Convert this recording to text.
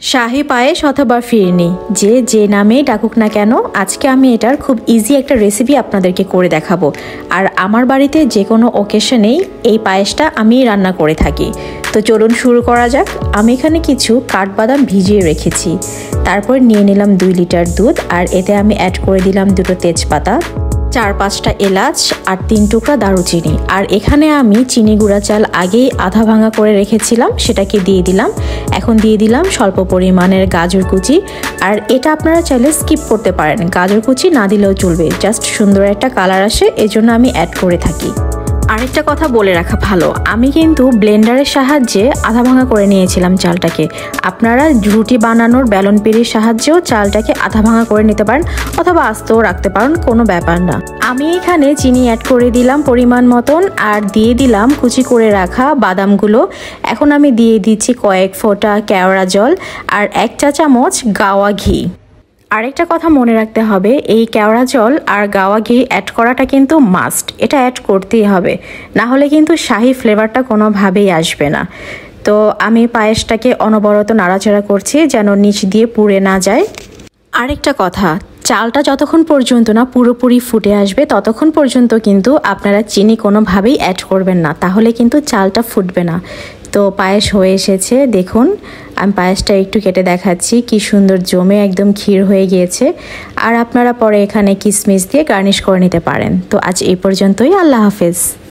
শাহী পায়েস অথবা ফিরনি যে নামেই ডাকুক না কেন, আজকে আমি এটার খুব ইজি একটা রেসিপি আপনাদেরকে করে দেখাবো। আর আমার বাড়িতে যে কোনো ওকেশনেই এই পায়েসটা আমি রান্না করে থাকি। তো চলুন শুরু করা যাক। আমি এখানে কিছু কাঠবাদাম ভিজিয়ে রেখেছি, তারপর নিয়ে নিলাম 2 লিটার দুধ, আর এতে আমি অ্যাড করে দিলাম 2টো তেজপাতা, 4-5টা এলাচ আর 3 টুকরা দারুচিনি। আর এখানে আমি চিনি গুঁড়া চাল আগেই আধা ভাঙা করে রেখেছিলাম, সেটাকে দিয়ে দিলাম। এখন দিয়ে দিলাম স্বল্প পরিমাণের গাজর কুচি, আর এটা আপনারা চাইলে স্কিপ করতে পারেন, গাজর কুচি না দিলেও চলবে, জাস্ট সুন্দর একটা কালার আসে, এজন্য আমি অ্যাড করে থাকি। আরেকটা কথা বলে রাখা ভালো, আমি কিন্তু ব্লেন্ডারের সাহায্যে আধা ভাঙা করে নিয়েছিলাম চালটাকে। আপনারা রুটি বানানোর বেলন পিঁড়ির সাহায্যেও চালটাকে আধা ভাঙা করে নিতে পারেন, অথবা আস্তেও রাখতে পারেন, কোনো ব্যাপার না। আমি এখানে চিনি অ্যাড করে দিলাম পরিমাণ মতন, আর দিয়ে দিলাম কুচি করে রাখা বাদামগুলো। এখন আমি দিয়ে দিচ্ছি কয়েক ফোঁটা কেওড়া জল আর 1 চা চামচ গাওয়া ঘি। আরেকটা কথা মনে রাখতে হবে, এই কেওড়া জল আর গাওয়া ঘি অ্যাড করাটা কিন্তু মাস্ট, এটা অ্যাড করতেই হবে, না হলে কিন্তু শাহী ফ্লেভারটা কোনোভাবেই আসবে না। তো আমি পায়েসটাকে অনবরত নাড়াচাড়া করছি যেন নিচ দিয়ে পুড়ে না যায়। আরেকটা কথা, চালটা যতক্ষণ পর্যন্ত না পুরোপুরি ফুটে আসবে ততক্ষণ পর্যন্ত কিন্তু আপনারা চিনি কোনোভাবেই অ্যাড করবেন না, তাহলে কিন্তু চালটা ফুটবে না। তো পায়েস হয়ে এসেছে, দেখুন আমি পায়েসটা একটু কেটে দেখাচ্ছি, কি সুন্দর জমে একদম ক্ষীর হয়ে গিয়েছে। আর আপনারা পরে এখানে কিশমিশ দিয়ে গার্নিশ করে নিতে পারেন। তো আজ এই পর্যন্তই, আল্লাহ হাফেজ।